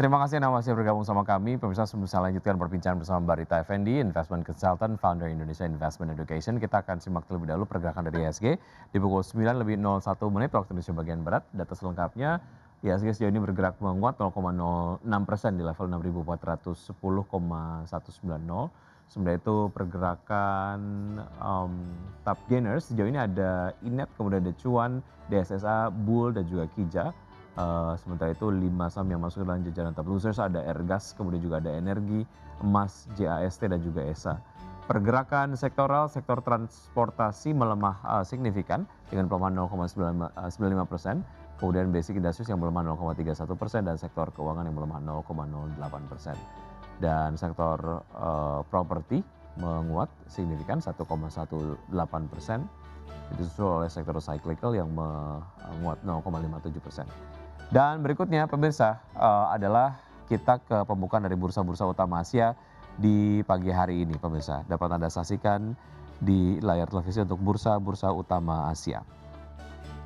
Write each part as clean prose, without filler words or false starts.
Terima kasih Anda masih bergabung sama kami. Pemirsa, sebelum saya lanjutkan perbincangan bersama Mbak Rita Effendi, Investment Consultant, Founder Indonesia Investment Education. Kita akan simak terlebih dahulu pergerakan dari IHSG di pukul 9:01 waktu Indonesia bagian Barat. Data selengkapnya, IHSG sejauh ini bergerak menguat 0,06% di level 6.410,190. Sementara itu pergerakan top gainers sejauh ini ada Inet, kemudian ada Cuan, DSSA, Bull, dan juga Kija. Sementara itu 5 saham yang masuk dalam jajaran top losers ada Airgas, kemudian juga ada Energi, Emas, JAST, dan juga ESA. Pergerakan sektoral, sektor transportasi melemah signifikan dengan pelemahan 0,95%, kemudian basic industries yang melemah 0,31% dan sektor keuangan yang melemah 0,08%. Dan sektor properti menguat signifikan 1,18%, disusul oleh sektor cyclical yang menguat 0,57%. Dan berikutnya pemirsa adalah kita ke pembukaan dari bursa-bursa utama Asia di pagi hari ini pemirsa. Dapat Anda saksikan di layar televisi untuk bursa-bursa utama Asia.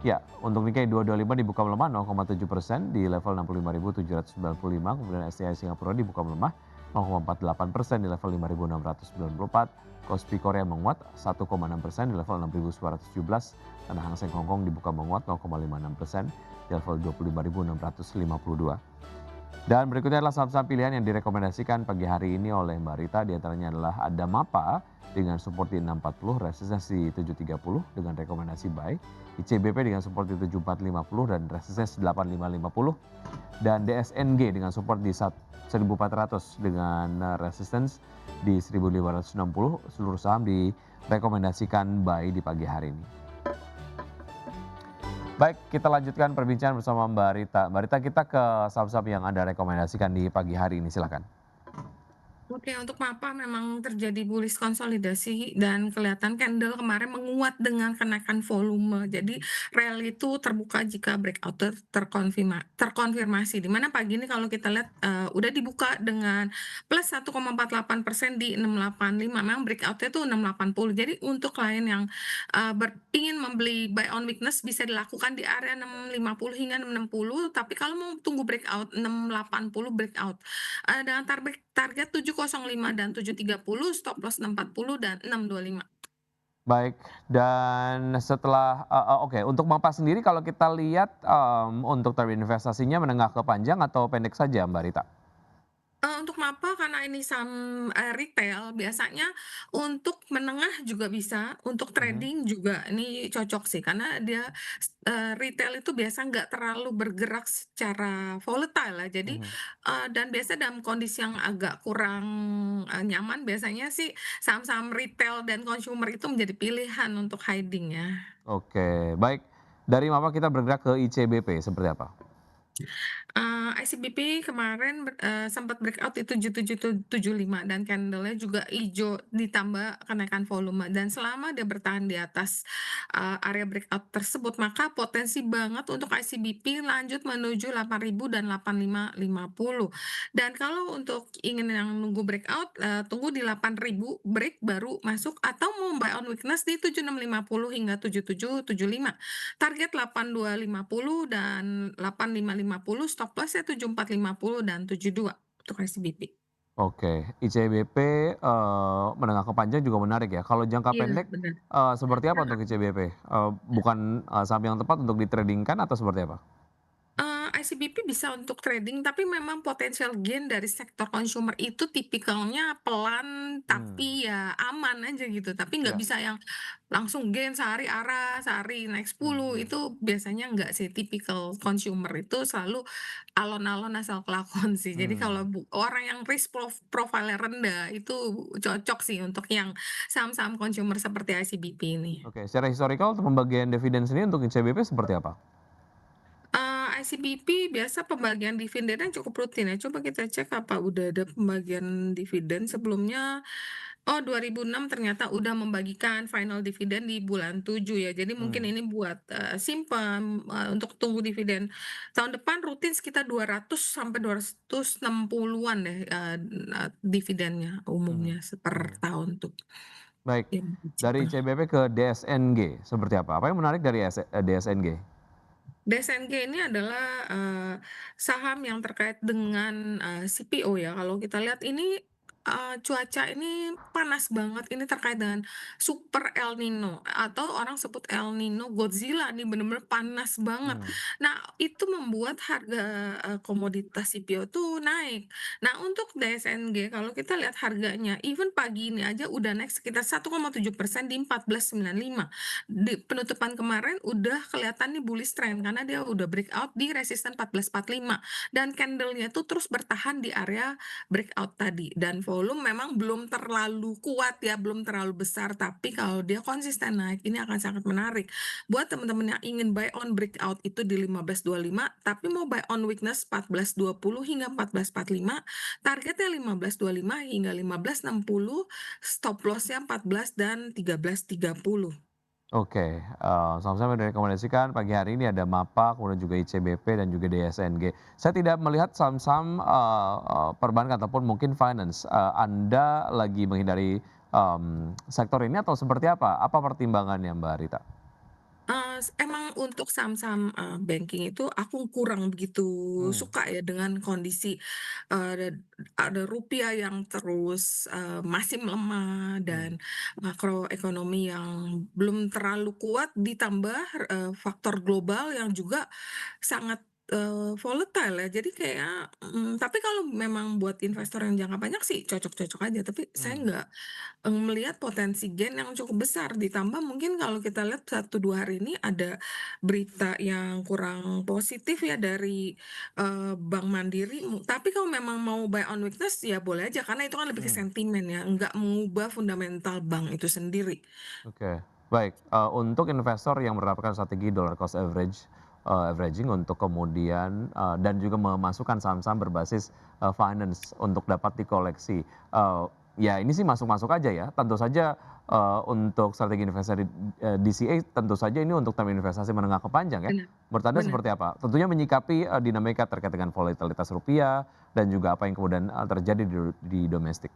Ya, untuk Nikkei 225 dibuka melemah 0,7% di level 65.795, kemudian STI Singapura dibuka melemah 0,48% di level 5.694, Kospi Korea menguat 1,6% di level 6.917, dan Hang Seng Hong Kong dibuka menguat 0,56% di level 25.652. Dan berikutnya adalah saham-saham pilihan yang direkomendasikan pagi hari ini oleh Mbak Rita. Di antaranya adalah ada MAPA dengan support di 640, resistensi di 730 dengan rekomendasi buy. ICBP dengan support di 7450 dan resistensi 8550. Dan DSNG dengan support di 1400 dengan resistance di 1560. Seluruh saham direkomendasikan buy di pagi hari ini. Baik, kita lanjutkan perbincangan bersama Mbak Rita. Mbak Rita, kita ke saham-saham yang Anda rekomendasikan di pagi hari ini, silakan. Oke, untuk MAPA memang terjadi bullish konsolidasi dan kelihatan candle kemarin menguat dengan kenaikan volume. Jadi rally itu terbuka jika breakout terkonfirmasi. Di mana pagi ini kalau kita lihat udah dibuka dengan plus 1,48% di 685. Memang breakoutnya itu 680. Jadi untuk klien yang ingin membeli buy on weakness bisa dilakukan di area 650 hingga 660. Tapi kalau mau tunggu breakout 680 breakout dengan target 705 dan 730, stop loss 640 dan 625. Baik, dan setelah oke, untuk MAPA sendiri kalau kita lihat untuk target investasinya menengah ke panjang atau pendek saja Mbak Rita? Untuk MAPA karena ini saham, retail biasanya untuk menengah juga bisa, untuk Mhm, trading juga ini cocok sih karena dia retail itu biasa nggak terlalu bergerak secara volatile ya. Jadi, mhm. dan biasa dalam kondisi yang agak kurang, nyaman biasanya sih saham-saham retail dan consumer itu menjadi pilihan untuk hiding ya. Oke, baik. Dari MAPA kita bergerak ke ICBP seperti apa? ICBP kemarin sempat breakout di 7775 dan candlenya juga ijo ditambah kenaikan volume dan selama dia bertahan di atas, area breakout tersebut maka potensi banget untuk ICBP lanjut menuju 8.000 dan 8550. Dan kalau untuk ingin yang nunggu breakout, tunggu di 8.000 break baru masuk atau mau buy on weakness di 7650 hingga 7775. Target 8250 dan 8550, stop loss-nya 7450 dan 72 untuk ICBP. Oke, ICBP menengah ke panjang juga menarik ya. Kalau jangka Iya, pendek benar. seperti apa untuk ICBP? Bukan saham yang tepat untuk ditradingkan atau seperti apa? ICBP bisa untuk trading, tapi memang potensial gain dari sektor consumer itu tipikalnya pelan, Hmm, tapi ya aman aja gitu. Tapi nggak ya. bisa yang langsung gain sehari arah, sehari naik Hmm, 10, hmm. itu biasanya nggak sih. Tipikal consumer itu selalu alon-alon asal kelakuan sih. Jadi kalau Hmm. orang yang risk profile-nya rendah, itu cocok sih untuk yang saham-saham consumer seperti ICBP ini. Oke, secara historical untuk pembagian dividen sendiri untuk ICBP seperti apa? ICBP biasa pembagian dividennya cukup rutin ya, coba kita cek apa udah ada pembagian dividen sebelumnya. Oh, 2006 ternyata udah membagikan final dividen di bulan 7 ya. Jadi mungkin Hmm, ini buat, simpen, untuk tunggu dividen tahun depan rutin sekitar 200 sampai 260-an deh, dividennya mhm, umumnya per mhm. tahun tuh Baik, yang dari eligible. ICBP ke DSNG seperti apa? Apa yang menarik dari DSNG? DSNG ini adalah, saham yang terkait dengan, CPO ya. Kalau kita lihat ini, cuaca ini panas banget, ini terkait dengan super El Nino atau orang sebut El Nino Godzilla nih, bener-bener panas banget. Mmm, Nah, itu membuat harga, komoditas CPO tuh naik. Nah, untuk DSNG kalau kita lihat harganya, even pagi ini aja udah naik sekitar 1,7% di 14,95. Di penutupan kemarin udah kelihatan nih bullish trend karena dia udah breakout di resisten 14,45 dan candle-nya tuh terus bertahan di area breakout tadi dan volume memang belum terlalu kuat ya, belum terlalu besar, tapi kalau dia konsisten naik ini akan sangat menarik. Buat teman-teman yang ingin buy on breakout itu di 15,25 tapi mau buy on weakness 14,20 hingga 14,45, targetnya 15,25 hingga 15,60, stop loss-nya 14 dan 13,30. oke, saham-saham yang direkomendasikan pagi hari ini ada MAPA, kemudian juga ICBP dan juga DSNG. Saya tidak melihat saham-saham, perbankan ataupun mungkin finance, Anda lagi menghindari, sektor ini atau seperti apa? Apa pertimbangannya Mbak Rita? Emang untuk saham-saham, banking itu aku kurang begitu Mmm, suka ya dengan kondisi, ada rupiah yang terus, masih melemah mmm, dan makroekonomi yang belum terlalu kuat ditambah, faktor global yang juga sangat, volatile ya. Jadi kayak tapi kalau memang buat investor yang jangka panjang sih cocok-cocok aja, tapi saya mmm, nggak melihat potensi gain yang cukup besar, ditambah mungkin kalau kita lihat 1, 2 hari ini ada berita yang kurang positif ya dari, Bank Mandiri, tapi kalau memang mau buy on weakness ya boleh aja, karena itu kan lebih ke mmm. sentimen ya, nggak mengubah fundamental bank itu sendiri. Oke, baik, untuk investor yang menerapkan strategi dollar cost averaging untuk kemudian, dan juga memasukkan saham-saham berbasis, finance untuk dapat dikoleksi, ya ini sih masuk-masuk aja ya. Tentu saja, untuk strategi investasi, DCA tentu saja ini untuk term investasi menengah ke panjang ya. Benar Menurut Anda benar. seperti apa? Tentunya menyikapi, dinamika terkait dengan volatilitas rupiah dan juga apa yang kemudian, terjadi di domestik.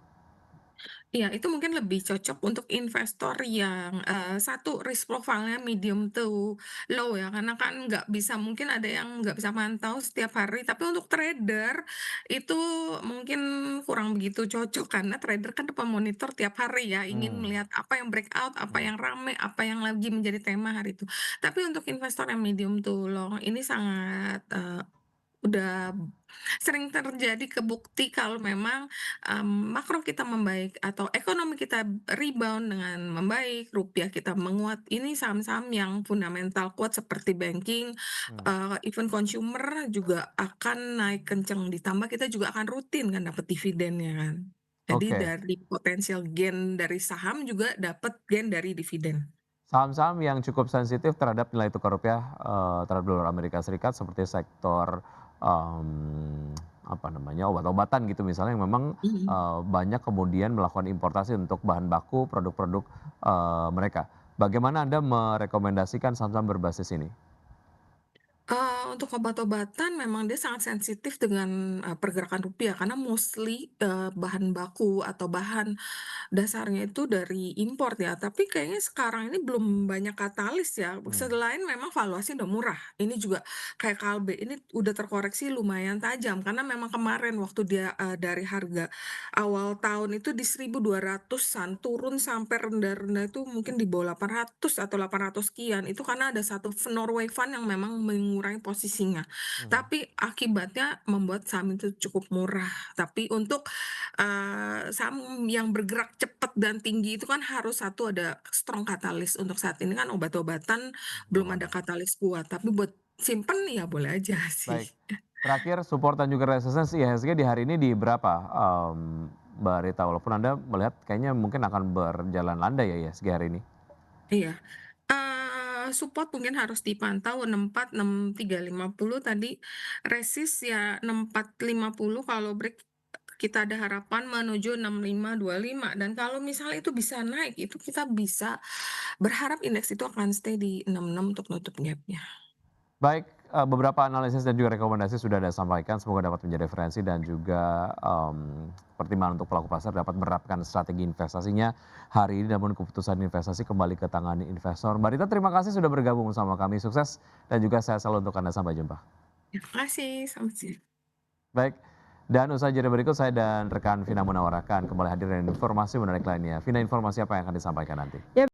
Iya, itu mungkin lebih cocok untuk investor yang, satu risk profile-nya medium to low ya, karena kan nggak bisa mungkin ada yang nggak bisa mantau setiap hari, tapi untuk trader itu mungkin kurang begitu cocok, karena trader kan depan monitor tiap hari ya, ingin Mmm, melihat apa yang breakout, apa mmm, yang rame, apa yang lagi menjadi tema hari itu. Tapi untuk investor yang medium to long ini sangat, udah sering terjadi kebukti kalau memang, makro kita membaik atau ekonomi kita rebound dengan membaik, rupiah kita menguat, ini saham-saham yang fundamental kuat seperti banking, mmm, even consumer juga akan naik kenceng, ditambah kita juga akan rutin kan dapat dividennya kan. Jadi oke. dari potensial gain dari saham juga dapat gain dari dividen. Saham-saham yang cukup sensitif terhadap nilai tukar rupiah, terhadap dolar Amerika Serikat seperti sektor, apa namanya, obat-obatan gitu misalnya yang memang, Mhm. banyak kemudian melakukan importasi untuk bahan baku produk-produk, mereka. Bagaimana Anda merekomendasikan saham-saham berbasis ini? Untuk obat-obatan memang dia sangat sensitif dengan, pergerakan rupiah karena mostly, bahan baku atau bahan dasarnya itu dari import ya, tapi kayaknya sekarang ini belum banyak katalis ya, Mmm, selain memang valuasi udah murah. Ini juga kayak Kalbe, ini udah terkoreksi lumayan tajam karena memang kemarin waktu dia, dari harga awal tahun itu di 1.200-an turun sampai rendah-rendah itu mungkin di bawah 800 atau 800 sekian, itu karena ada satu Norway Fund yang memang mengurangi posisinya. mhm. Tapi akibatnya membuat saham itu cukup murah. Tapi untuk saham yang bergerak cepat dan tinggi itu kan harus satu ada strong katalis, untuk saat ini kan obat-obatan Belum belum ada ada. katalis kuat, tapi buat simpen ya boleh aja sih. Baik, terakhir support dan juga resistance IHSG di hari ini di berapa, Mbak Rita? Walaupun Anda melihat kayaknya mungkin akan berjalan landai ya IHSG hari ini? Iya, support mungkin harus dipantau 64, 6350 tadi, resist ya 6450 kalau break kita ada harapan menuju 6525 dan kalau misalnya itu bisa naik, itu kita bisa berharap indeks itu akan stay di 66 untuk nutup gap-nya. Baik, beberapa analisis dan juga rekomendasi sudah Anda sampaikan, semoga dapat menjadi referensi dan juga, pertimbangan untuk pelaku pasar dapat menerapkan strategi investasinya hari ini, namun keputusan investasi kembali ke tangan investor. Mbak Rita, terima kasih sudah bergabung bersama kami, sukses dan juga sehat selalu untuk Anda, sampai jumpa. Terima kasih, selamat siang. Baik, dan usai jeda berikut saya dan rekan Vina Munawar akan kembali hadir dengan informasi menarik lainnya. Vina, informasi apa yang akan disampaikan nanti? Ya